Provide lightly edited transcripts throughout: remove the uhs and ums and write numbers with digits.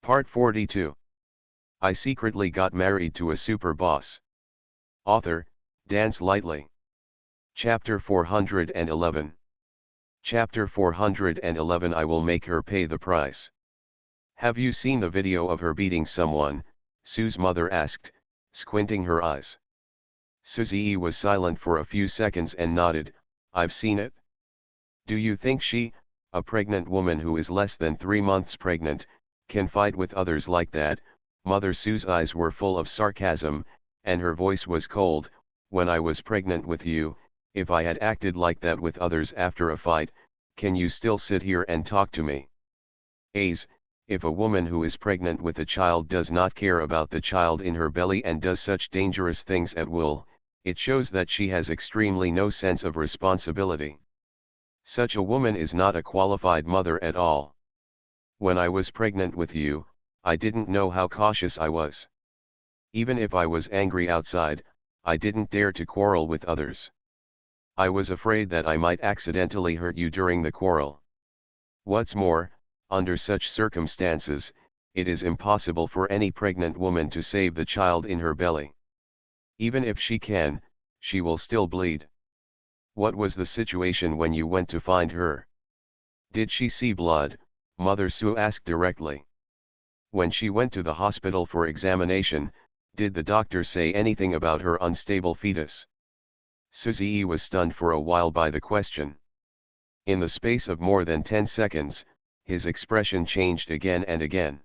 Part 42. I secretly got married to a super boss. Author, Dance Lightly. Chapter 411. Chapter 411 I will make her pay the price. Have you seen the video of her beating someone? Sue's mother asked, squinting her eyes. Susie was silent for a few seconds and nodded. I've seen it. Do you think she, a pregnant woman who is less than 3 months pregnant, can fight with others like that? Mother Sue's eyes were full of sarcasm, and her voice was cold. When I was pregnant with you, if I had acted like that with others after a fight, can you still sit here and talk to me? If a woman who is pregnant with a child does not care about the child in her belly and does such dangerous things at will, it shows that she has extremely no sense of responsibility. Such a woman is not a qualified mother at all. When I was pregnant with you, I didn't know how cautious I was. Even if I was angry outside, I didn't dare to quarrel with others. I was afraid that I might accidentally hurt you during the quarrel. What's more, under such circumstances, it is impossible for any pregnant woman to save the child in her belly. Even if she can, she will still bleed. What was the situation when you went to find her? Did she see blood? Mother Sue asked directly. When she went to the hospital for examination, did the doctor say anything about her unstable fetus? Susie was stunned for a while by the question. In the space of more than 10 seconds, his expression changed again and again.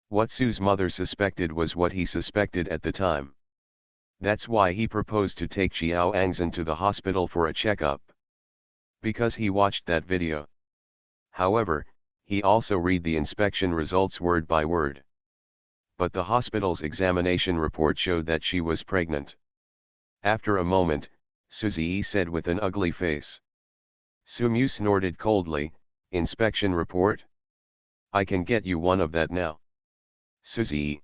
What Sue's mother suspected was what he suspected at the time. That's why he proposed to take Xiao Angzhen to the hospital for a checkup. Because he watched that video. However, he also read the inspection results word by word. But the hospital's examination report showed that she was pregnant. After a moment, Susie said with an ugly face. Sumu snorted coldly, inspection report? I can get you one of that now. Susie.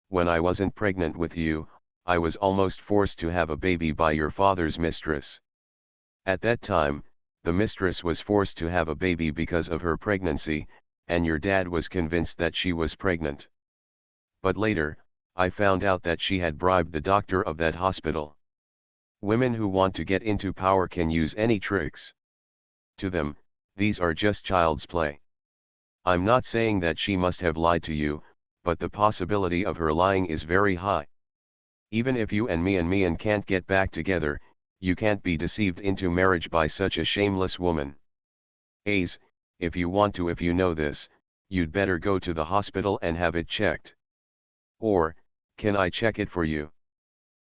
When I wasn't pregnant with you, I was almost forced to have a baby by your father's mistress. At that time, the mistress was forced to have a baby because of her pregnancy, and your dad was convinced that she was pregnant. But later, I found out that she had bribed the doctor of that hospital. Women who want to get into power can use any tricks. To them, these are just child's play. I'm not saying that she must have lied to you, but the possibility of her lying is very high. Even if you and me can't get back together, you can't be deceived into marriage by such a shameless woman. If you know this, you'd better go to the hospital and have it checked. Or, can I check it for you?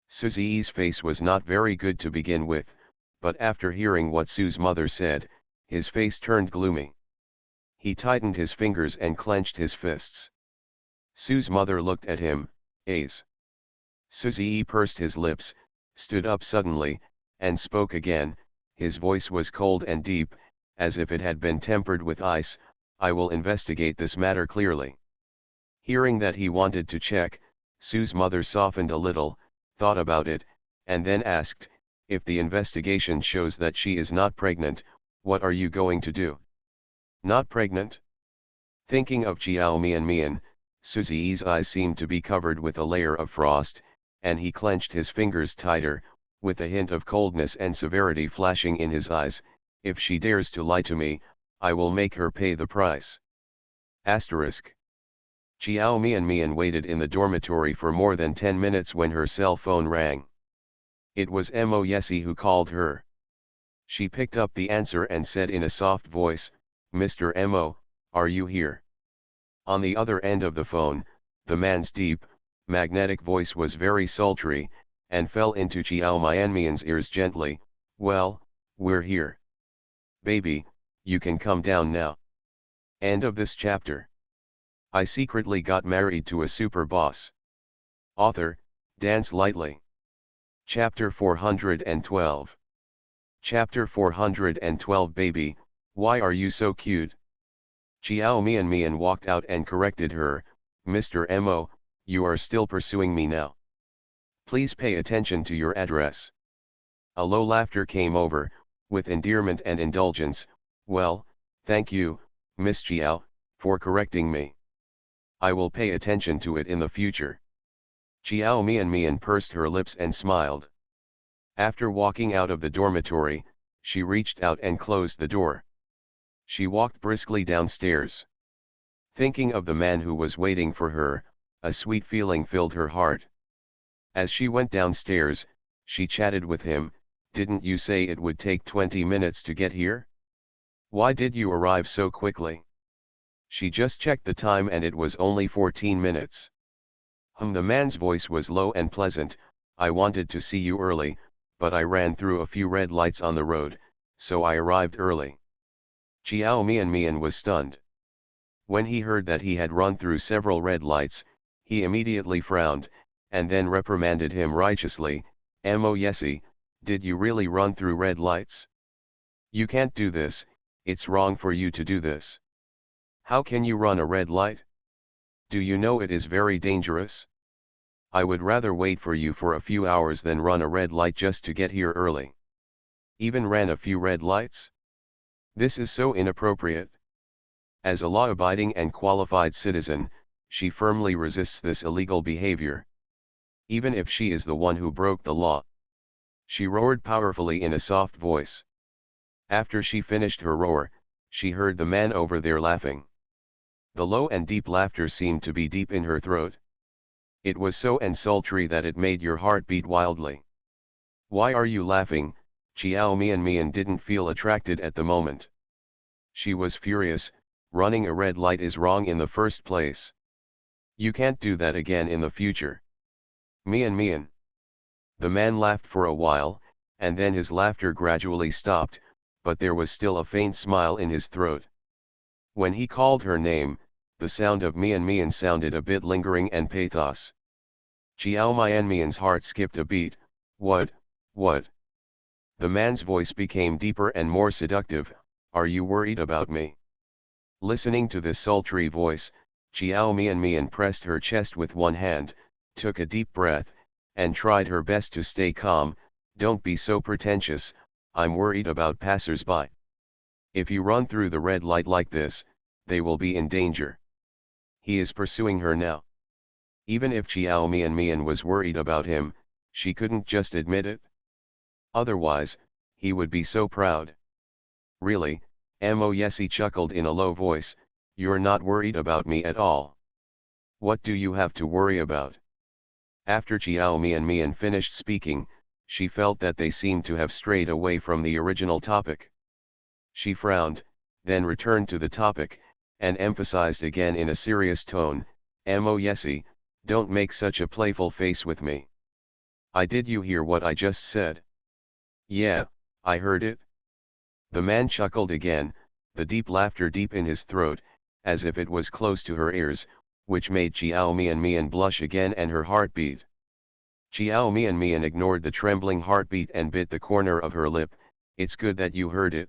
Susie's face was not very good to begin with, but after hearing what Sue's mother said, his face turned gloomy. He tightened his fingers and clenched his fists. Sue's mother looked at him. Susie pursed his lips, stood up suddenly, and spoke again. His voice was cold and deep, as if it had been tempered with ice. I will investigate this matter clearly. Hearing that he wanted to check, Sue's mother softened a little, thought about it, and then asked, if the investigation shows that she is not pregnant, what are you going to do? Not pregnant? Thinking of Chiao Mian, Susie's eyes seemed to be covered with a layer of frost, and he clenched his fingers tighter, with a hint of coldness and severity flashing in his eyes. If she dares to lie to me, I will make her pay the price. Asterisk. Chiao Mian waited in the dormitory for more than 10 minutes when her cell phone rang. It was Mo Yesi who called her. She picked up the answer and said in a soft voice, Mr. Mo, are you here? On the other end of the phone, the man's deep, magnetic voice was very sultry, and fell into Chiao Mian's ears gently. Well, we're here. Baby, you can come down now. End of this chapter. I secretly got married to a super boss. Author, Dance Lightly. Chapter 412. Chapter 412 Baby, why are you so cute? Chiao Mian walked out and corrected her. Mr. Mo, you are still pursuing me now. Please pay attention to your address. A low laughter came over, with endearment and indulgence. Well, thank you, Miss Chiao, for correcting me. I will pay attention to it in the future. Chiao Mian pursed her lips and smiled. After walking out of the dormitory, she reached out and closed the door. She walked briskly downstairs. Thinking of the man who was waiting for her, a sweet feeling filled her heart. As she went downstairs, she chatted with him. Didn't you say it would take 20 minutes to get here? Why did you arrive so quickly? She just checked the time and it was only 14 minutes. The man's voice was low and pleasant. I wanted to see you early, but I ran through a few red lights on the road, so I arrived early. Chiao Mian was stunned. When he heard that he had run through several red lights, he immediately frowned, and then reprimanded him righteously. Mo Yesi, did you really run through red lights? You can't do this, it's wrong for you to do this. How can you run a red light? Do you know it is very dangerous? I would rather wait for you for a few hours than run a red light just to get here early. Even ran a few red lights? This is so inappropriate. As a law-abiding and qualified citizen, she firmly resists this illegal behavior. Even if she is the one who broke the law. She roared powerfully in a soft voice. After she finished her roar, she heard the man over there laughing. The low and deep laughter seemed to be deep in her throat. It was so and sultry that it made your heart beat wildly. Why are you laughing? Chiao Mian didn't feel attracted at the moment. She was furious. Running a red light is wrong in the first place. You can't do that again in the future. Mian. The man laughed for a while, and then his laughter gradually stopped, but there was still a faint smile in his throat. When he called her name, the sound of Mian sounded a bit lingering and pathos. Chiao Mian's heart skipped a beat. What? The man's voice became deeper and more seductive. Are you worried about me? Listening to this sultry voice, Chiao Mian pressed her chest with one hand, took a deep breath, and tried her best to stay calm. Don't be so pretentious, I'm worried about passers-by. If you run through the red light like this, they will be in danger. He is pursuing her now. Even if Chiao Mian was worried about him, she couldn't just admit it. Otherwise, he would be so proud. Really? Mo Yesi chuckled in a low voice, you're not worried about me at all. What do you have to worry about? After Chiao Mian finished speaking, she felt that they seemed to have strayed away from the original topic. She frowned, then returned to the topic, and emphasized again in a serious tone, Mo Yesi, don't make such a playful face with me. Did you hear what I just said? Yeah, I heard it. The man chuckled again, the deep laughter deep in his throat, as if it was close to her ears, which made Chiao Mian blush again and her heart beat. Chiao Mian ignored the trembling heartbeat and bit the corner of her lip. It's good that you heard it.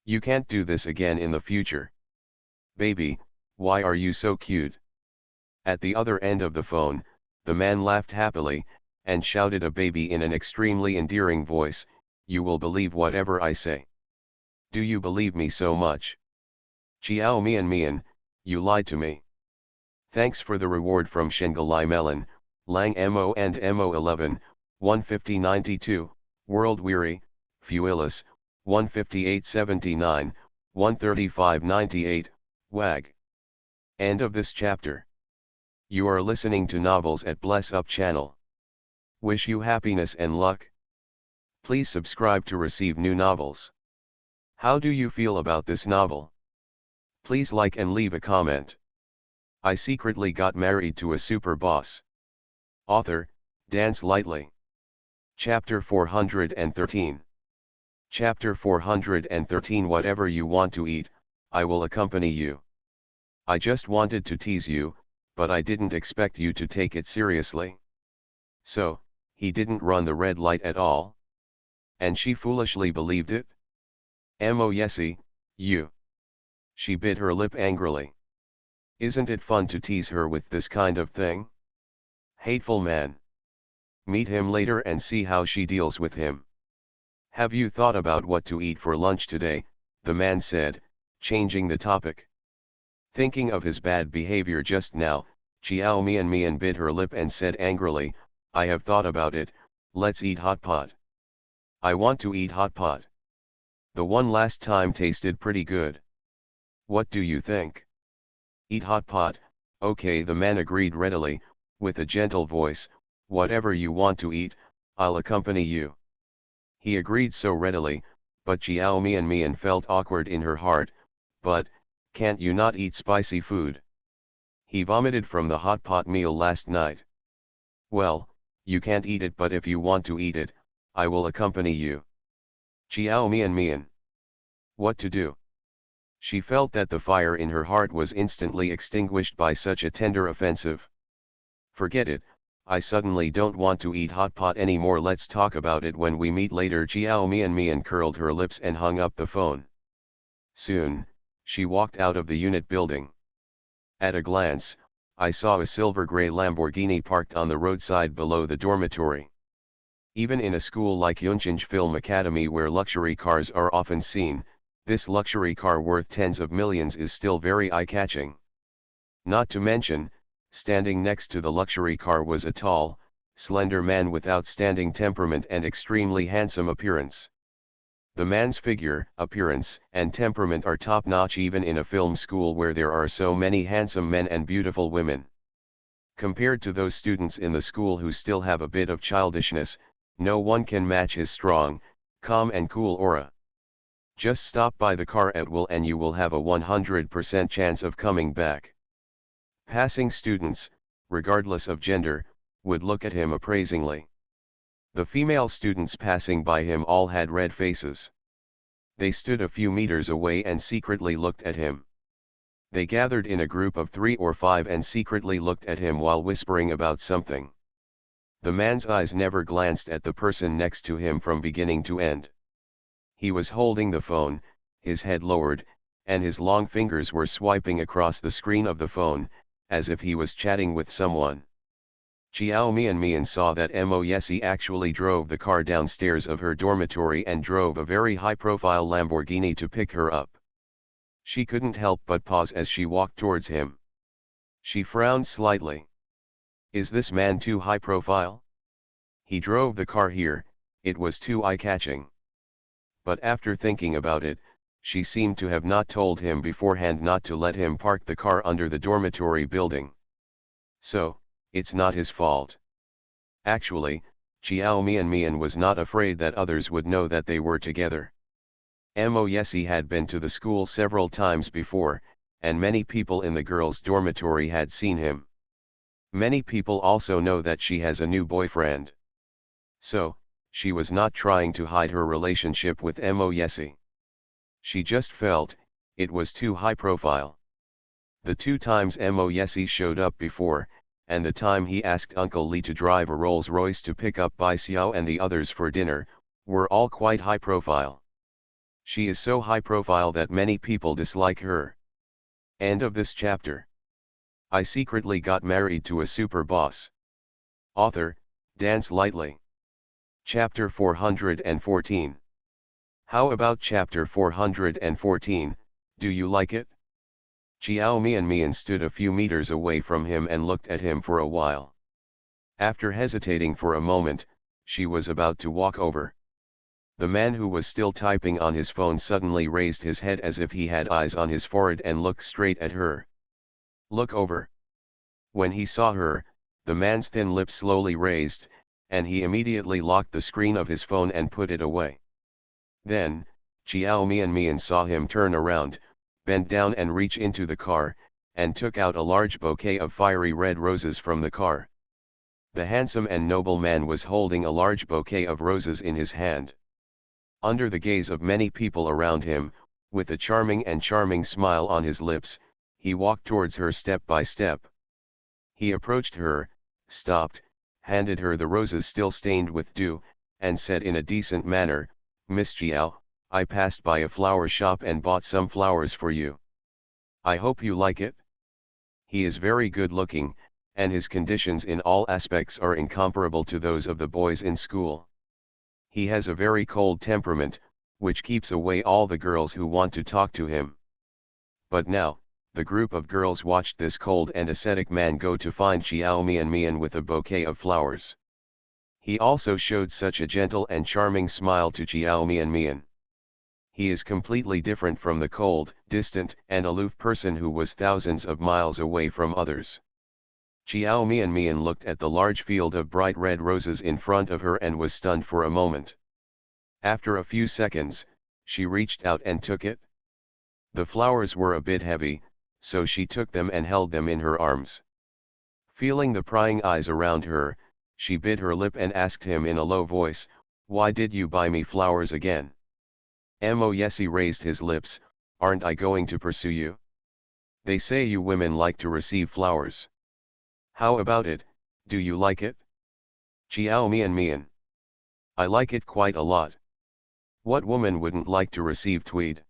You can't do this again in the future. Baby, why are you so cute? At the other end of the phone, the man laughed happily, and shouted a baby in an extremely endearing voice, you will believe whatever I say. Do you believe me so much? Chiao Mian, you lied to me. Thanks for the reward from Shengalai Melon, Lang Mo and Mo 11, 150.92, World Weary, Fuelis, 158.79, 135.98, WAG. End of this chapter. You are listening to Novels at Bless Up channel. Wish you happiness and luck. Please subscribe to receive new novels. How do you feel about this novel? Please like and leave a comment. I secretly got married to a super boss. Author, Dance Lightly. Chapter 413. Chapter 413. Whatever you want to eat, I will accompany you. I just wanted to tease you, but I didn't expect you to take it seriously. So, he didn't run the red light at all? And she foolishly believed it? Mo Yesi, you. She bit her lip angrily. Isn't it fun to tease her with this kind of thing? Hateful man. Meet him later and see how she deals with him. Have you thought about what to eat for lunch today? The man said, changing the topic. Thinking of his bad behavior just now, Chiao Mian bit her lip and said angrily, I have thought about it, let's eat hot pot. I want to eat hot pot. The one last time tasted pretty good. What do you think? Eat hot pot, okay, the man agreed readily, with a gentle voice, whatever you want to eat, I'll accompany you. He agreed so readily, but Chiao Mian felt awkward in her heart, but, can't you not eat spicy food? He vomited from the hot pot meal last night. Well, you can't eat it, but if you want to eat it, I will accompany you. Chiao Mian. What to do? She felt that the fire in her heart was instantly extinguished by such a tender offensive. Forget it, I suddenly don't want to eat hot pot anymore, let's talk about it when we meet later. Chiao Mian curled her lips and hung up the phone. Soon, she walked out of the unit building. At a glance, I saw a silver-gray Lamborghini parked on the roadside below the dormitory. Even in a school like Yunchinj Film Academy where luxury cars are often seen, this luxury car worth tens of millions is still very eye-catching. Not to mention, standing next to the luxury car was a tall, slender man with outstanding temperament and extremely handsome appearance. The man's figure, appearance, and temperament are top-notch even in a film school where there are so many handsome men and beautiful women. Compared to those students in the school who still have a bit of childishness, no one can match his strong, calm and cool aura. Just stop by the car at will and you will have a 100% chance of coming back. Passing students, regardless of gender, would look at him appraisingly. The female students passing by him all had red faces. They stood a few meters away and secretly looked at him. They gathered in a group of 3 or 5 and secretly looked at him while whispering about something. The man's eyes never glanced at the person next to him from beginning to end. He was holding the phone, his head lowered, and his long fingers were swiping across the screen of the phone, as if he was chatting with someone. Chiao Mian saw that Mo Yesi actually drove the car downstairs of her dormitory and drove a very high-profile Lamborghini to pick her up. She couldn't help but pause as she walked towards him. She frowned slightly. Is this man too high-profile? He drove the car here, it was too eye-catching. But after thinking about it, she seemed to have not told him beforehand not to let him park the car under the dormitory building. So, it's not his fault. Actually, Chiao Mian was not afraid that others would know that they were together. Mo Yesi had been to the school several times before, and many people in the girls' dormitory had seen him. Many people also know that she has a new boyfriend. So, she was not trying to hide her relationship with Mo Yesi. She just felt, it was too high profile. The 2 times Mo Yesi showed up before, and the time he asked Uncle Lee to drive a Rolls-Royce to pick up Bai Xiao and the others for dinner, were all quite high profile. She is so high profile that many people dislike her. End of this chapter. I secretly got married to a super boss. Author, Dance Lightly. Chapter 414. How about chapter 414, do you like it? Chiao Mian stood a few meters away from him and looked at him for a while. After hesitating for a moment, she was about to walk over. The man who was still typing on his phone suddenly raised his head as if he had eyes on his forehead and looked straight at her. Look over. When he saw her, the man's thin lips slowly raised, and he immediately locked the screen of his phone and put it away. Then, Chiao Mian saw him turn around, bend down and reach into the car, and took out a large bouquet of fiery red roses from the car. The handsome and noble man was holding a large bouquet of roses in his hand. Under the gaze of many people around him, with a charming smile on his lips, he walked towards her step by step. He approached her, stopped, handed her the roses still stained with dew, and said in a decent manner, Miss Chiao, I passed by a flower shop and bought some flowers for you. I hope you like it. He is very good looking, and his conditions in all aspects are incomparable to those of the boys in school. He has a very cold temperament, which keeps away all the girls who want to talk to him. But now, The group of girls watched this cold and ascetic man go to find Xiao Mian with a bouquet of flowers. He also showed such a gentle and charming smile to Xiao Mian. He is completely different from the cold, distant, and aloof person who was thousands of miles away from others. Xiao Mian looked at the large field of bright red roses in front of her and was stunned for a moment. After a few seconds, she reached out and took it. The flowers were a bit heavy, so she took them and held them in her arms. Feeling the prying eyes around her, she bit her lip and asked him in a low voice, "Why did you buy me flowers again?" Moyesi raised his lips, "Aren't I going to pursue you? They say you women like to receive flowers. How about it, do you like it?" Xiao Mian. I like it quite a lot. What woman wouldn't like to receive tweed?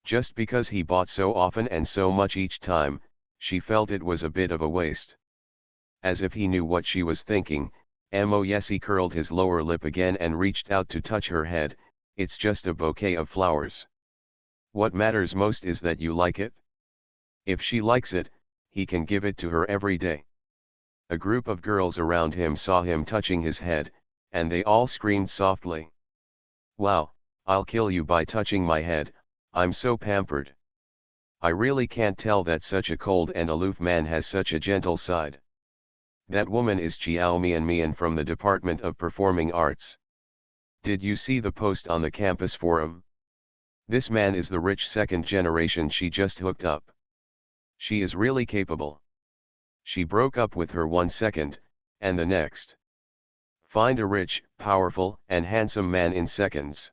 Just because he bought so often and so much each time, she felt it was a bit of a waste. As if he knew what she was thinking, Moyesi curled his lower lip again and reached out to touch her head. "It's just a bouquet of flowers. What matters most is that you like it. If she likes it, he can give it to her every day." A group of girls around him saw him touching his head, and they all screamed softly. "Wow, I'll kill you by touching my head, I'm so pampered. I really can't tell that such a cold and aloof man has such a gentle side. That woman is Xiao Mian from the Department of Performing Arts. Did you see the post on the campus forum? This man is the rich second generation she just hooked up. She is really capable. She broke up with her 1 second, and the next. Find a rich, powerful, and handsome man in seconds.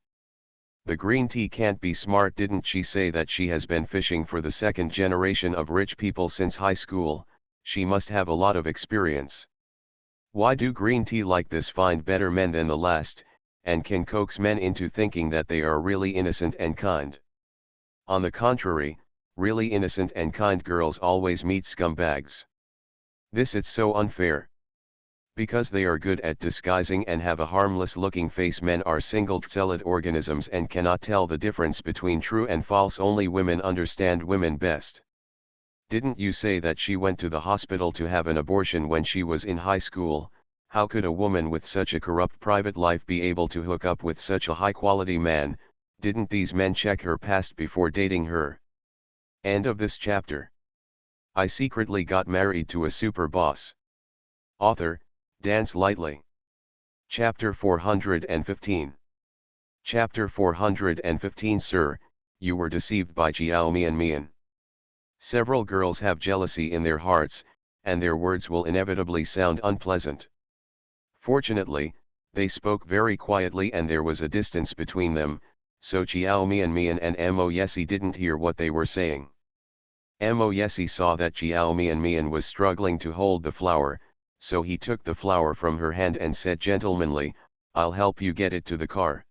The green tea can't be smart. Didn't she say that she has been fishing for the second generation of rich people since high school? She must have a lot of experience. Why do green tea like this find better men than the last, and can coax men into thinking that they are really innocent and kind? On the contrary, really innocent and kind girls always meet scumbags. It's so unfair. Because they are good at disguising and have a harmless looking face, men are single-celled organisms and cannot tell the difference between true and false. Only women understand women best. Didn't you say that she went to the hospital to have an abortion when she was in high school? How could a woman with such a corrupt private life be able to hook up with such a high-quality man? Didn't these men check her past before dating her? End of this chapter. I secretly got married to a super boss. Author, Dance Lightly. Chapter 415. Chapter 415. Sir, you were deceived by Xiao Mian. Several girls have jealousy in their hearts, and their words will inevitably sound unpleasant. Fortunately, they spoke very quietly and there was a distance between them, so Xiao Mian and Moyesi didn't hear what they were saying. Moyesi saw that Xiao Mian was struggling to hold the flower, so he took the flower from her hand and said gentlemanly, "I'll help you get it to the car."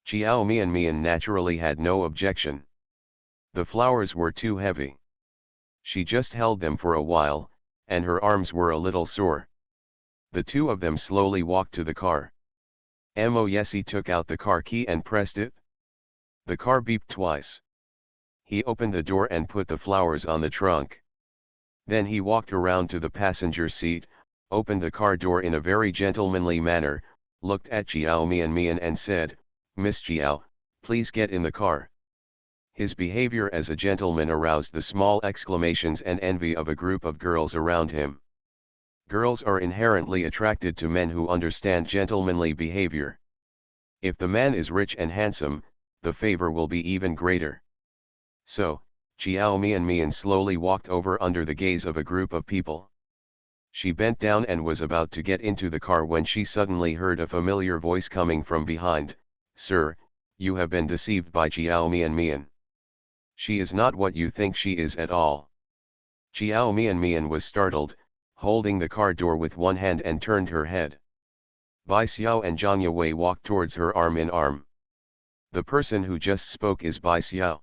Xiao Mian naturally had no objection. The flowers were too heavy. She just held them for a while, and her arms were a little sore. The two of them slowly walked to the car. Moyesi took out the car key and pressed it. The car beeped twice. He opened the door and put the flowers on the trunk. Then he walked around to the passenger seat, opened the car door in a very gentlemanly manner, looked at Xiao Mian and said, "Miss Xiao, please get in the car." His behavior as a gentleman aroused the small exclamations and envy of a group of girls around him. Girls are inherently attracted to men who understand gentlemanly behavior. If the man is rich and handsome, the favor will be even greater. So, Xiao Mian slowly walked over under the gaze of a group of people. She bent down and was about to get into the car when she suddenly heard a familiar voice coming from behind. "Sir, you have been deceived by Xiao Mian. She is not what you think she is at all." Xiao Mian was startled, holding the car door with one hand and turned her head. Bai Xiao and Zhang Yue walked towards her arm in arm. The person who just spoke is Bai Xiao.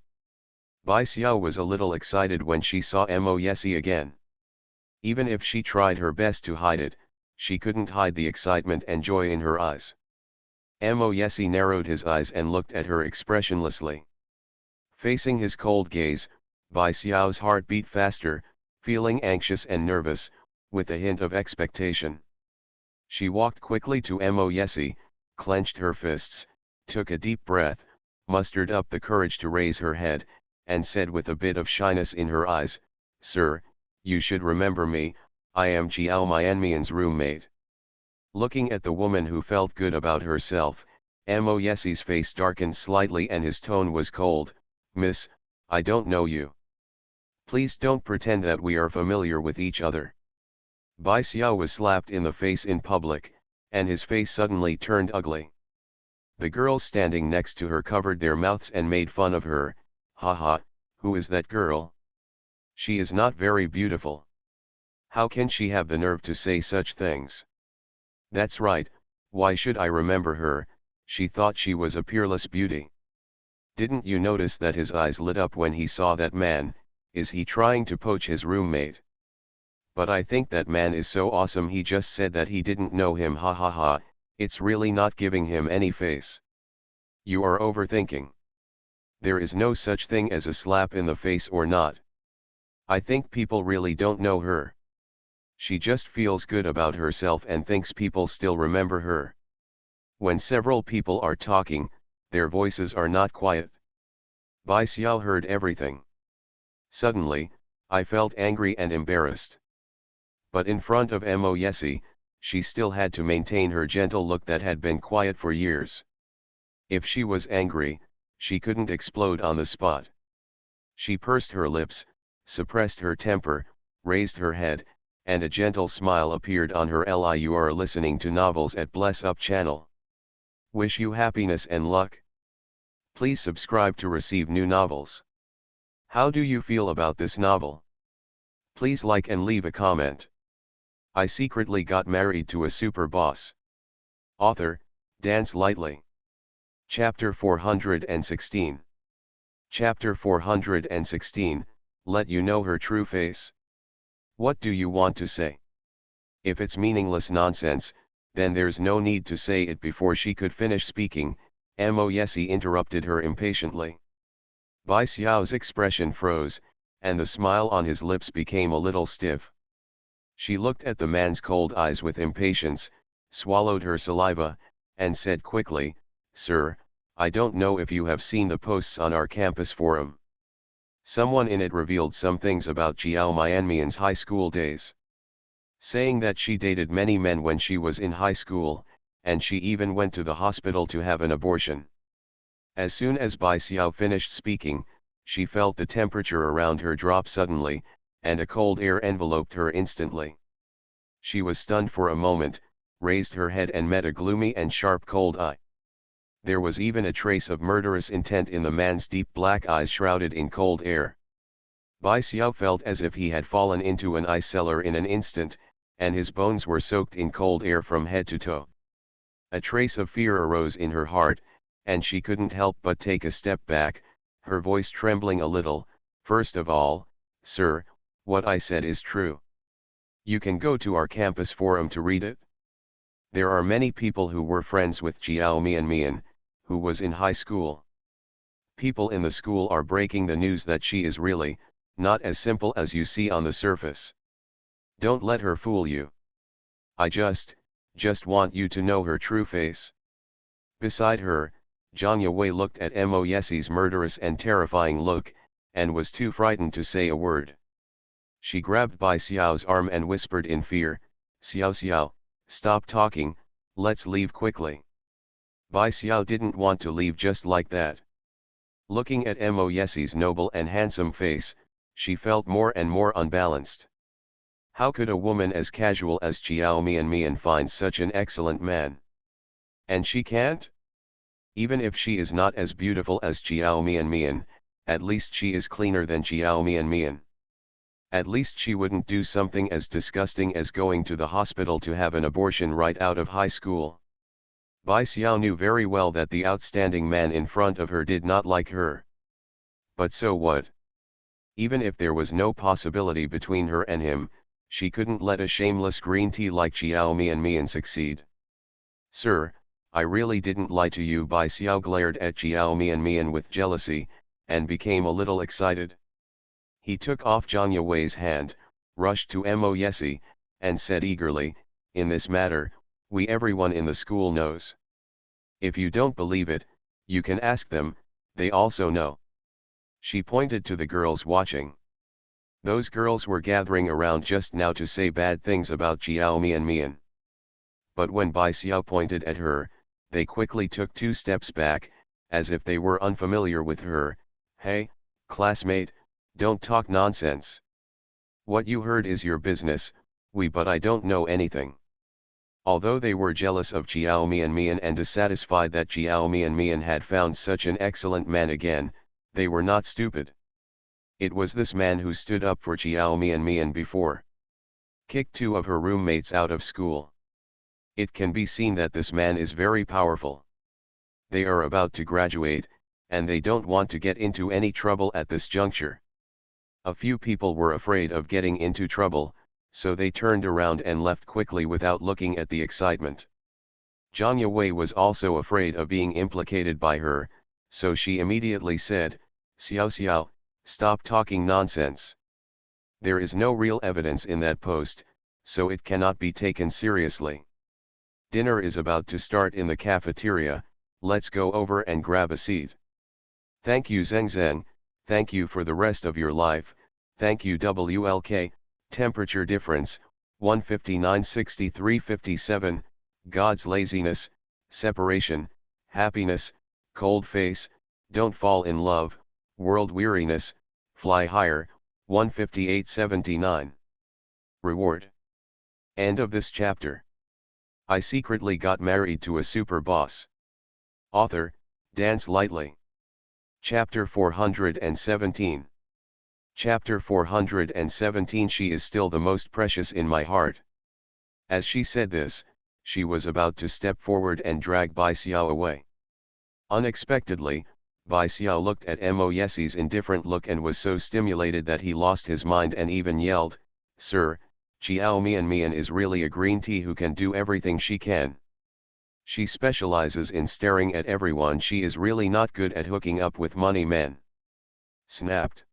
Bai Xiao was a little excited when she saw Moyesi again. Even if she tried her best to hide it, she couldn't hide the excitement and joy in her eyes. Moyesi narrowed his eyes and looked at her expressionlessly. Facing his cold gaze, Bai Xiao's heart beat faster, feeling anxious and nervous, with a hint of expectation. She walked quickly to Mo Yesi, clenched her fists, took a deep breath, mustered up the courage to raise her head, and said with a bit of shyness in her eyes, "Sir, you should remember me, I am Jiao Mianmian's roommate." Looking at the woman who felt good about herself, Mo Yesi's face darkened slightly and his tone was cold. "Miss, I don't know you. Please don't pretend that we are familiar with each other." Bai Xiao was slapped in the face in public, and his face suddenly turned ugly. The girls standing next to her covered their mouths and made fun of her. "Haha, who is that girl? She is not very beautiful. How can she have the nerve to say such things? That's right, why should I remember her? She thought she was a peerless beauty. Didn't you notice that his eyes lit up when he saw that man? Is he trying to poach his roommate? But I think that man is so awesome, he just said that he didn't know him, ha ha ha, it's really not giving him any face. You are overthinking. There is no such thing as a slap in the face or not. I think people really don't know her. She just feels good about herself and thinks people still remember her." When several people are talking, their voices are not quiet. Bai Xiao heard everything. Suddenly, I felt angry and embarrassed. But in front of Mo Yesi, she still had to maintain her gentle look that had been quiet for years. If she was angry, she couldn't explode on the spot. She pursed her lips, suppressed her temper, raised her head, and a gentle smile appeared on her lips. You are listening to Novels at Bless Up channel. Wish you happiness and luck. Please subscribe to receive new novels. How do you feel about this novel? Please like and leave a comment. I secretly got married to a super boss. Author, Dance Lightly. Chapter 416. Chapter 416, Let You Know Her True Face. What do you want to say? If it's meaningless nonsense, then there's no need to say it. Before she could finish speaking, Mo Yesi interrupted her impatiently. Bai Xiao's expression froze, and the smile on his lips became a little stiff. She looked at the man's cold eyes with impatience, swallowed her saliva, and said quickly, "Sir, I don't know if you have seen the posts on our campus forum. Someone in it revealed some things about Jiao Mianmian's high school days. Saying that she dated many men when she was in high school, and she even went to the hospital to have an abortion." As soon as Bai Xiao finished speaking, she felt the temperature around her drop suddenly, and a cold air enveloped her instantly. She was stunned for a moment, raised her head and met a gloomy and sharp cold eye. There was even a trace of murderous intent in the man's deep black eyes shrouded in cold air. Bai Xiao felt as if he had fallen into an ice cellar in an instant, and his bones were soaked in cold air from head to toe. A trace of fear arose in her heart, and she couldn't help but take a step back, her voice trembling a little. "First of all, sir, what I said is true. You can go to our campus forum to read it. There are many people who were friends with Jiao Mianmian, who was in high school. People in the school are breaking the news that she is really, not as simple as you see on the surface. Don't let her fool you. I just want you to know her true face." Beside her, Zhang Yewei looked at Mo Yesi's murderous and terrifying look, and was too frightened to say a word. She grabbed Bai Xiao's arm and whispered in fear, "Xiao Xiao, stop talking, let's leave quickly." Bai Xiao didn't want to leave just like that. Looking at Mo Yesi's noble and handsome face, she felt more and more unbalanced. How could a woman as casual as Jiao Mianmian find such an excellent man? And she can't? Even if she is not as beautiful as Jiao Mianmian, at least she is cleaner than Jiao Mianmian. At least she wouldn't do something as disgusting as going to the hospital to have an abortion right out of high school. Bai Xiao knew very well that the outstanding man in front of her did not like her. But so what? Even if there was no possibility between her and him, she couldn't let a shameless green tea like Jiao Mianmian succeed. "Sir, I really didn't lie to you." Bai Xiao glared at Jiao Mianmian with jealousy, and became a little excited. He took off Janya Wei's hand, rushed to Mo Yesi, and said eagerly, "In this matter, everyone in the school knows. If you don't believe it, you can ask them, they also know." She pointed to the girls watching. Those girls were gathering around just now to say bad things about Jiao Mian. But when Bai Xiao pointed at her, they quickly took 2 steps back, as if they were unfamiliar with her. "Hey, classmate, don't talk nonsense. What you heard is your business, but I don't know anything." Although they were jealous of Jiao Mian and dissatisfied that Jiao Mian had found such an excellent man again, they were not stupid. It was this man who stood up for Jiao Mian before. Kicked 2 of her roommates out of school. It can be seen that this man is very powerful. They are about to graduate, and they don't want to get into any trouble at this juncture. A few people were afraid of getting into trouble, so they turned around and left quickly without looking at the excitement. Janya Wei was also afraid of being implicated by her, so she immediately said, "Xiao Xiao, stop talking nonsense. There is no real evidence in that post, so it cannot be taken seriously. Dinner is about to start in the cafeteria, let's go over and grab a seat." "Thank you Zeng Zeng, thank you for the rest of your life, thank you WLK, temperature difference, 159-63-57, God's laziness, separation, happiness, cold face, don't fall in love, world weariness, fly higher, 158-79. Reward." End of this chapter. I secretly got married to a super boss. Author, Dance Lightly. Chapter 417. Chapter 417. She is still the most precious in my heart. As she said this, she was about to step forward and drag Bai Xiao away. Unexpectedly, Bai Xiao looked at Mo Yesi's indifferent look and was so stimulated that he lost his mind and even yelled, "Sir, Jiao Mian is really a green tea who can do everything she can. She specializes in staring at everyone. She is really not good at hooking up with money men." Snapped.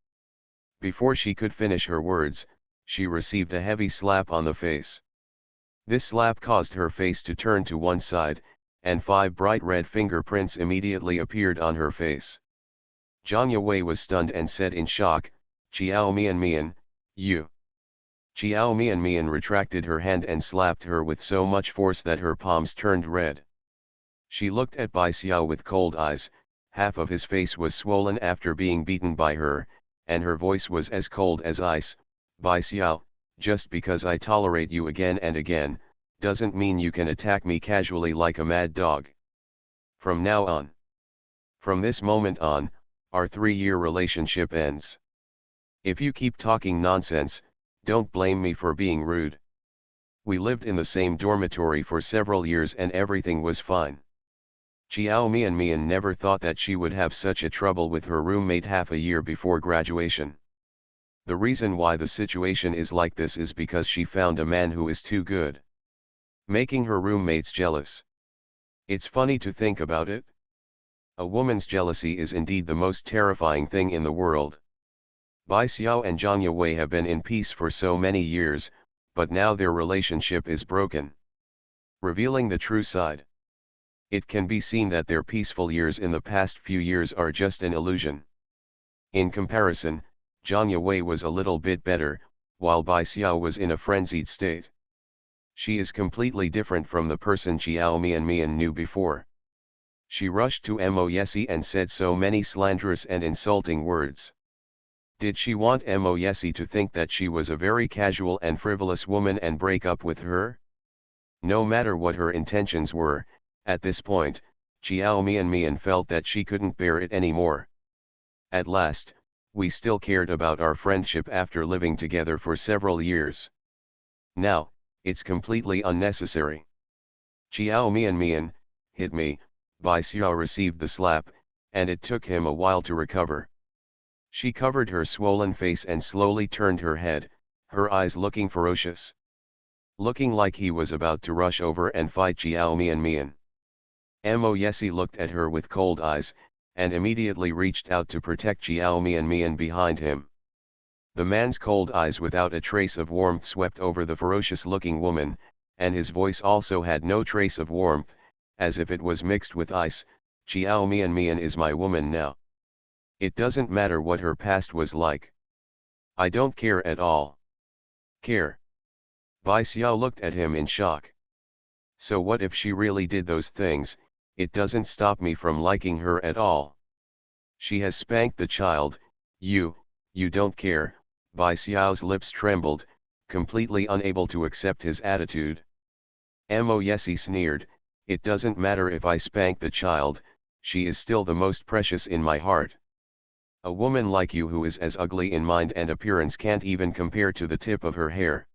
Before she could finish her words, she received a heavy slap on the face. This slap caused her face to turn to one side, and 5 bright red fingerprints immediately appeared on her face. Janya Wei was stunned and said in shock, "Jiao Mian, you." Jiao Mian retracted her hand and slapped her with so much force that her palms turned red. She looked at Bai Xiao with cold eyes, half of his face was swollen after being beaten by her, and her voice was as cold as ice. "Bai Xiao, just because I tolerate you again and again, doesn't mean you can attack me casually like a mad dog. From now on. From this moment on, our 3-year relationship ends. If you keep talking nonsense, don't blame me for being rude. We lived in the same dormitory for several years and everything was fine." Jiao Mian never thought that she would have such a trouble with her roommate half a year before graduation. The reason why the situation is like this is because she found a man who is too good, making her roommates jealous. It's funny to think about it. A woman's jealousy is indeed the most terrifying thing in the world. Bai Xiao and Janya Wei have been in peace for so many years, but now their relationship is broken, revealing the true side. It can be seen that their peaceful years in the past few years are just an illusion. In comparison, Janya Wei was a little bit better, while Bai Xiao was in a frenzied state. She is completely different from the person Jiao Mian knew before. She rushed to Mo Yesi and said so many slanderous and insulting words. Did she want Mo Yesi to think that she was a very casual and frivolous woman and break up with her? No matter what her intentions were, at this point, Jiao Mian felt that she couldn't bear it anymore. At last, we still cared about our friendship after living together for several years. Now, it's completely unnecessary. Jiao Mian, hit me. Bai Xiao received the slap, and it took him a while to recover. She covered her swollen face and slowly turned her head, her eyes looking ferocious. Looking like he was about to rush over and fight Jiao Mian. Mo Yesi looked at her with cold eyes, and immediately reached out to protect Jiao Mian behind him. The man's cold eyes without a trace of warmth swept over the ferocious-looking woman, and his voice also had no trace of warmth, as if it was mixed with ice. Chiao Mian Mian is my woman now. It doesn't matter what her past was like. I don't care at all. Care? Bai Xiao looked at him in shock. So what if she really did those things? It doesn't stop me from liking her at all. She has spanked the child. You don't care. Bai Xiao's lips trembled, completely unable to accept his attitude. Mo yes, he sneered, it doesn't matter if I spank the child, she is still the most precious in my heart. A woman like you who is as ugly in mind and appearance can't even compare to the tip of her hair.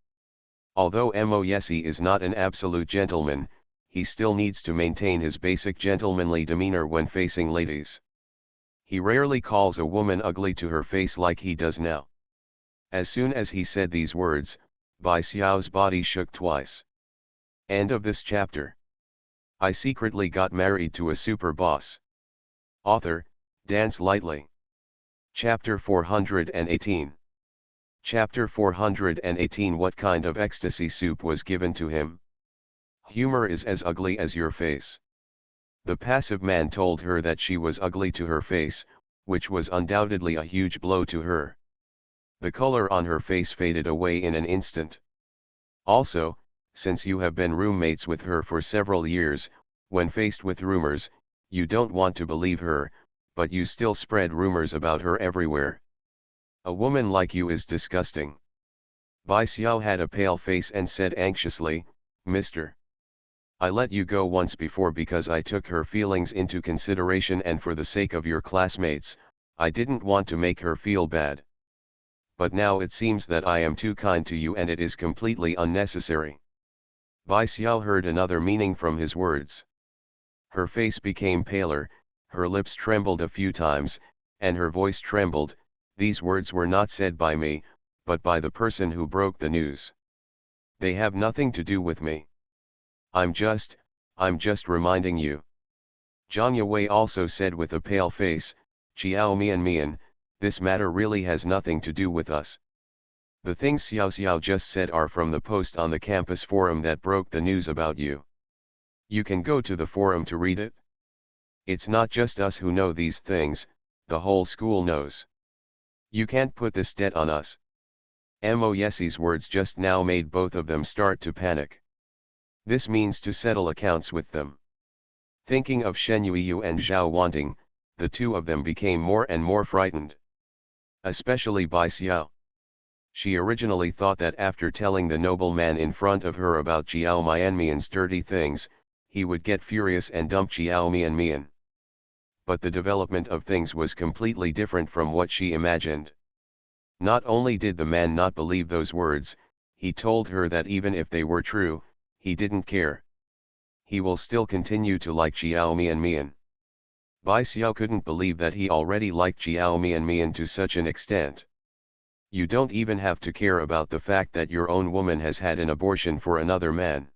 Although Mo Yesi is not an absolute gentleman, he still needs to maintain his basic gentlemanly demeanor when facing ladies. He rarely calls a woman ugly to her face like he does now. As soon as he said these words, Bai Xiao's body shook twice. End of this chapter. I secretly got married to a super boss. Author, Dance Lightly. Chapter 418. Chapter 418. What kind of ecstasy soup was given to him? Humor is as ugly as your face. The passive man told her that she was ugly to her face, which was undoubtedly a huge blow to her. The color on her face faded away in an instant. Also, since you have been roommates with her for several years, when faced with rumors, you don't want to believe her, but you still spread rumors about her everywhere. A woman like you is disgusting. Bai Xiao had a pale face and said anxiously, Mister. I let you go once before because I took her feelings into consideration and for the sake of your classmates, I didn't want to make her feel bad. But now it seems that I am too kind to you and it is completely unnecessary. Bai Xiao heard another meaning from his words. Her face became paler, her lips trembled a few times, and her voice trembled. These words were not said by me, but by the person who broke the news. They have nothing to do with me. I'm just reminding you. Zhang Yue also said with a pale face, Chiao Mian Mian, this matter really has nothing to do with us. The things Xiao Xiao just said are from the post on the campus forum that broke the news about you. You can go to the forum to read it. It's not just us who know these things, the whole school knows. You can't put this debt on us. Mo Yesi's words just now made both of them start to panic. This means to settle accounts with them. Thinking of Shen Yuyu and Zhao Wanting, the two of them became more and more frightened. Especially Bai Xiao. She originally thought that after telling the nobleman in front of her about Chiao Mianmian's dirty things, he would get furious and dump Chiao Mianmian. But the development of things was completely different from what she imagined. Not only did the man not believe those words, he told her that even if they were true, he didn't care. He will still continue to like Chiao Mianmian. Bai Xiao couldn't believe that he already liked Chiao Mianmian to such an extent. You don't even have to care about the fact that your own woman has had an abortion for another man.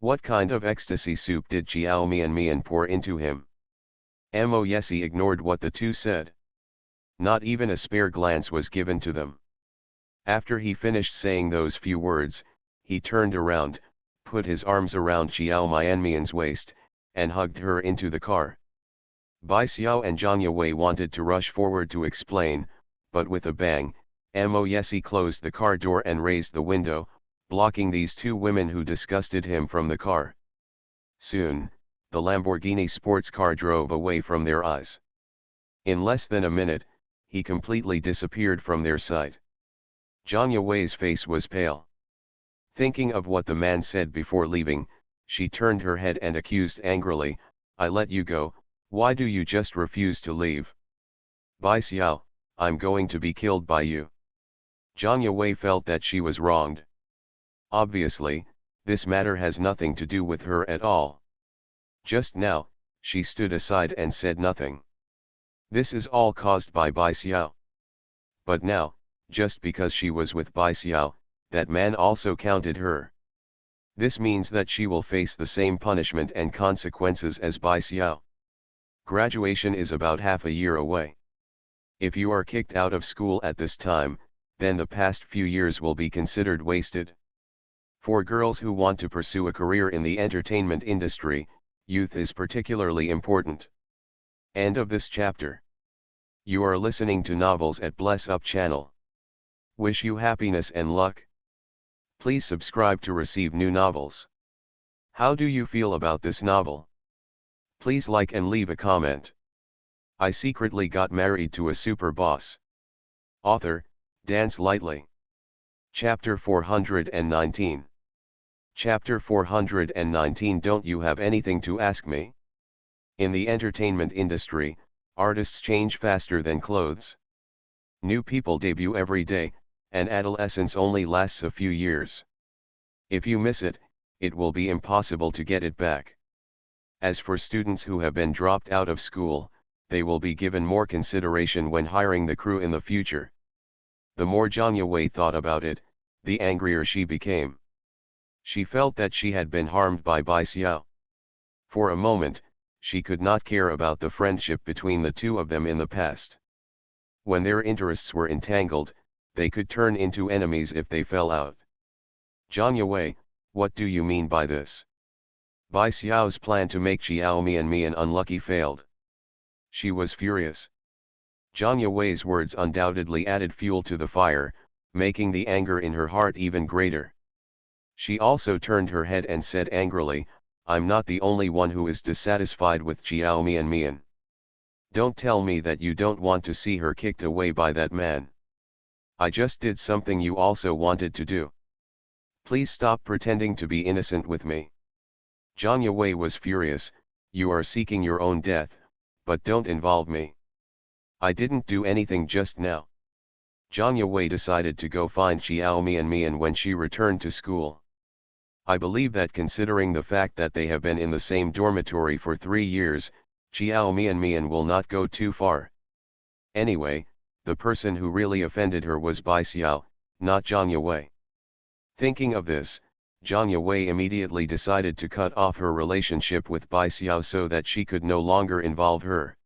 What kind of ecstasy soup did Chiao Mianmian pour into him? Mo Yesi ignored what the two said. Not even a spare glance was given to them. After he finished saying those few words, he turned around, put his arms around Chiao Mianmian's waist, and hugged her into the car. Bai Xiao and Zhang Yue wanted to rush forward to explain, but with a bang, Mo Yesi closed the car door and raised the window, blocking these two women who disgusted him from the car. Soon, the Lamborghini sports car drove away from their eyes. In less than a minute, he completely disappeared from their sight. Zhang Yue's face was pale. Thinking of what the man said before leaving, she turned her head and accused angrily, I let you go, why do you just refuse to leave? Bai Xiao, I'm going to be killed by you. Zhang Yue felt that she was wronged. Obviously, this matter has nothing to do with her at all. Just now, she stood aside and said nothing. This is all caused by Bai Xiao. But now, just because she was with Bai Xiao, that man also counted her. This means that she will face the same punishment and consequences as Bai Xiao. Graduation is about half a year away. If you are kicked out of school at this time, then the past few years will be considered wasted. For girls who want to pursue a career in the entertainment industry, youth is particularly important. End of this chapter. You are listening to Novels at Bless Up channel. Wish you happiness and luck. Please subscribe to receive new novels. How do you feel about this novel? Please like and leave a comment. I secretly got married to a super boss. Author, Dance Lightly. Chapter 419. Chapter 419. Don't you have anything to ask me? In the entertainment industry, artists change faster than clothes. New people debut every day, and adolescence only lasts a few years. If you miss it, it will be impossible to get it back. As for students who have been dropped out of school, they will be given more consideration when hiring the crew in the future. The more Janya Wei thought about it, the angrier she became. She felt that she had been harmed by Bai Xiao. For a moment, she could not care about the friendship between the two of them in the past. When their interests were entangled, they could turn into enemies if they fell out. Janya Wei, what do you mean by this? Bai Xiao's plan to make Xiao Mian unlucky failed. She was furious. Janya Wei's words undoubtedly added fuel to the fire, making the anger in her heart even greater. She also turned her head and said angrily, I'm not the only one who is dissatisfied with Xiao Mian. Don't tell me that you don't want to see her kicked away by that man. I just did something you also wanted to do. Please stop pretending to be innocent with me. Janya Wei was furious, you are seeking your own death, but don't involve me. I didn't do anything just now. Janya Wei decided to go find Xiao Mian when she returned to school. I believe that considering the fact that they have been in the same dormitory for 3 years, Xiao Mian will not go too far. Anyway, the person who really offended her was Bai Xiao, not Janya Wei. Thinking of this, Janya Wei immediately decided to cut off her relationship with Bai Xiao so that she could no longer involve her.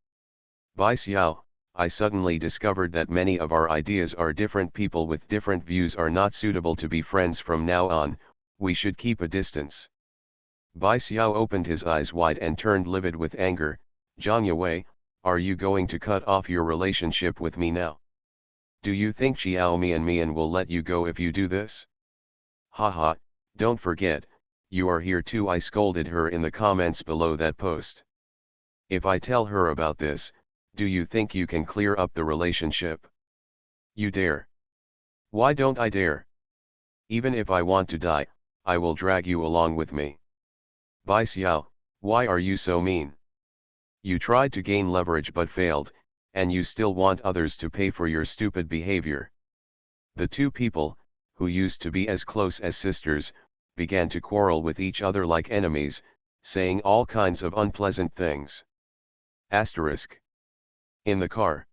Bai Xiao, I suddenly discovered that many of our ideas are different. People with different views are not suitable to be friends from now on, we should keep a distance. Bai Xiao opened his eyes wide and turned livid with anger. Janya Wei, are you going to cut off your relationship with me now? Do you think Xiao Mian will let you go if you do this? Haha, don't forget, you are here too. I scolded her in the comments below that post. If I tell her about this, do you think you can clear up the relationship? You dare? Why don't I dare? Even if I want to die, I will drag you along with me. Bai Xiao, why are you so mean? You tried to gain leverage but failed, and you still want others to pay for your stupid behavior. The two people, who used to be as close as sisters, began to quarrel with each other like enemies, saying all kinds of unpleasant things. Asterisk. In the car,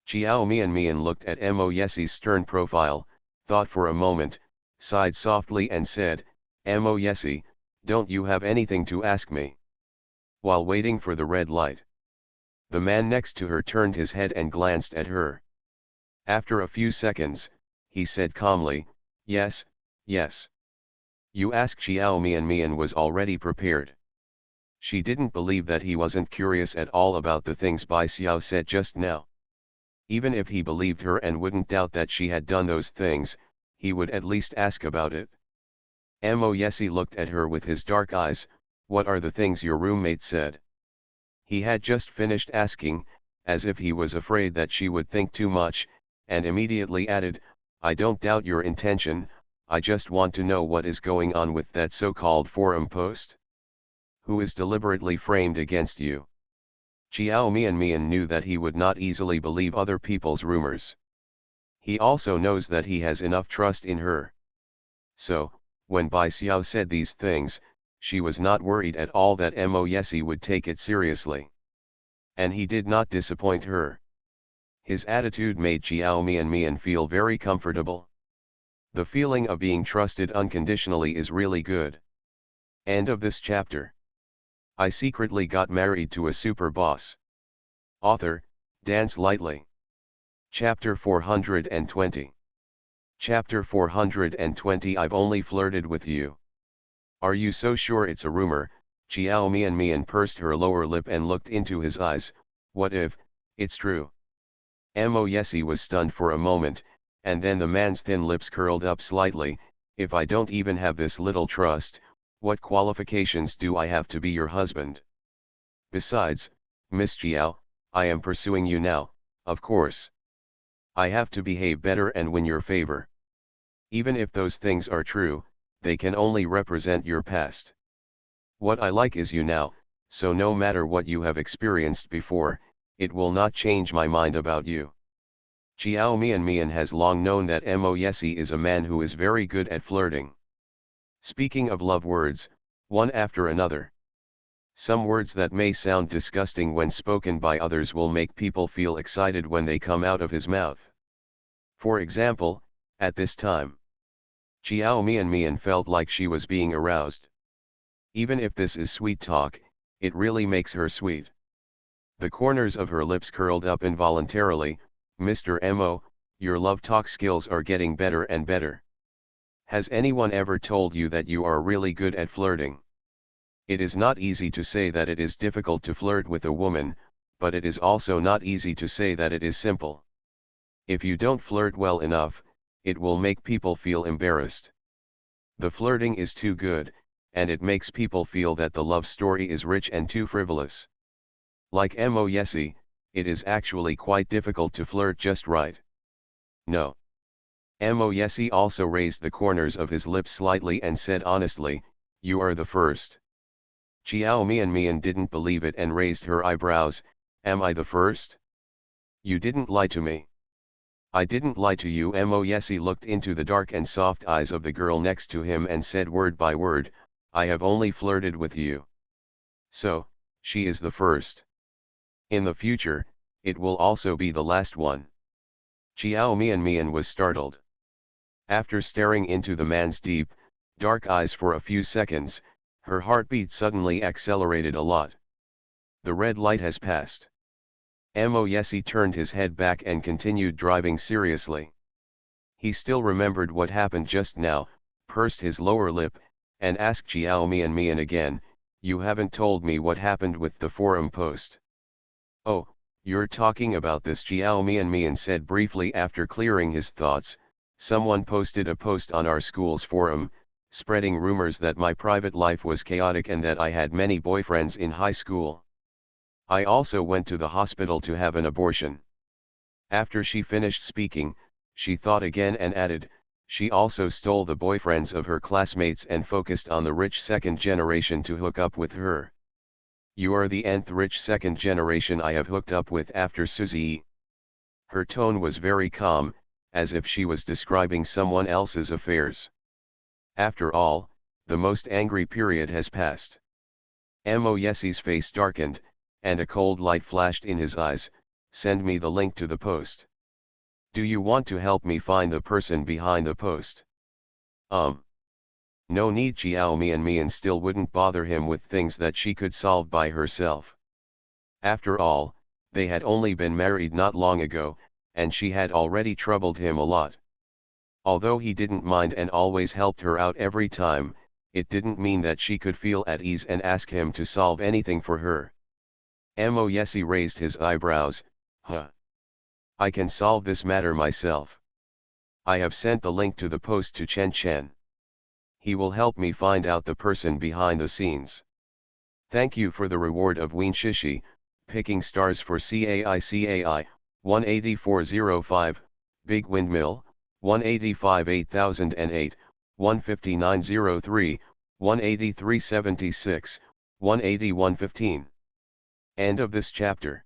Xiao Mian looked at Mo Yesi's stern profile, thought for a moment, sighed softly and said, Mo Yesi, don't you have anything to ask me? While waiting for the red light, the man next to her turned his head and glanced at her. After a few seconds, he said calmly, yes, yes. You ask. Xiao Mian was already prepared. She didn't believe that he wasn't curious at all about the things Bai Xiao said just now. Even if he believed her and wouldn't doubt that she had done those things, he would at least ask about it. Mo Yesi looked at her with his dark eyes. What are the things your roommate said? He had just finished asking, as if he was afraid that she would think too much, and immediately added, I don't doubt your intention, I just want to know what is going on with that so-called forum post. Who is deliberately framed against you? Xiao Mian knew that he would not easily believe other people's rumors. He also knows that he has enough trust in her. So, when Bai Xiao said these things, she was not worried at all that Mo Yesi would take it seriously. And he did not disappoint her. His attitude made Xiao Mian feel very comfortable. The feeling of being trusted unconditionally is really good. End of this chapter. I secretly got married to a super boss. Author, Dance Lightly. Chapter 420. Chapter 420 I've only flirted with you. Are you so sure it's a rumor? Xiao Mian pursed her lower lip and looked into his eyes. What if it's true? Mo Yesi was stunned for a moment, and then the man's thin lips curled up slightly. If I don't even have this little trust, what qualifications do I have to be your husband? Besides, Miss Xiao, I am pursuing you now, of course. I have to behave better and win your favor. Even if those things are true, they can only represent your past. What I like is you now, so no matter what you have experienced before, it will not change my mind about you. Xiao Mian has long known that Mo Yesi is a man who is very good at flirting. Speaking of love words, one after another. Some words that may sound disgusting when spoken by others will make people feel excited when they come out of his mouth. For example, at this time, Xiao Mian felt like she was being aroused. Even if this is sweet talk, it really makes her sweet. The corners of her lips curled up involuntarily. Mr. Mo, your love talk skills are getting better and better. Has anyone ever told you that you are really good at flirting? It is not easy to say that it is difficult to flirt with a woman, but it is also not easy to say that it is simple. If you don't flirt well enough, it will make people feel embarrassed. The flirting is too good, and it makes people feel that the love story is rich and too frivolous. Like Mo Yesi, it is actually quite difficult to flirt just right. No. Mo Yesi also raised the corners of his lips slightly and said honestly, you are the first. Xiao Mian didn't believe it and raised her eyebrows. Am I the first? You didn't lie to me. I didn't lie to you. Mo Yesi looked into the dark and soft eyes of the girl next to him and said word by word, I have only flirted with you. So, she is the first. In the future, it will also be the last one. Xiao Mian was startled. After staring into the man's deep, dark eyes for a few seconds, her heartbeat suddenly accelerated a lot. The red light has passed. Mo Yesi turned his head back and continued driving seriously. He still remembered what happened just now, pursed his lower lip, and asked Xiao Mian again, you haven't told me what happened with the forum post. Oh, you're talking about this, Xiao Mian said briefly after clearing his thoughts. Someone posted a post on our school's forum, spreading rumors that my private life was chaotic and that I had many boyfriends in high school. I also went to the hospital to have an abortion. After she finished speaking, she thought again and added, she also stole the boyfriends of her classmates and focused on the rich second generation to hook up with her. You are the nth rich second generation I have hooked up with after Suzy. Her tone was very calm, as if she was describing someone else's affairs. After all, the most angry period has passed. Mo Yesi's face darkened, and a cold light flashed in his eyes. Send me the link to the post. Do you want to help me find the person behind the post? No need. Xiao Mian still wouldn't bother him with things that she could solve by herself. After all, they had only been married not long ago, and she had already troubled him a lot. Although he didn't mind and always helped her out every time, it didn't mean that she could feel at ease and ask him to solve anything for her. Mo Yesi raised his eyebrows. Huh. I can solve this matter myself. I have sent the link to the post to Chen Chen. He will help me find out the person behind the scenes. Thank you for the reward of Ween Shishi, picking stars for CAI 18405, Big Windmill, 185 8008, 15903, 18376, 18115. End of this chapter.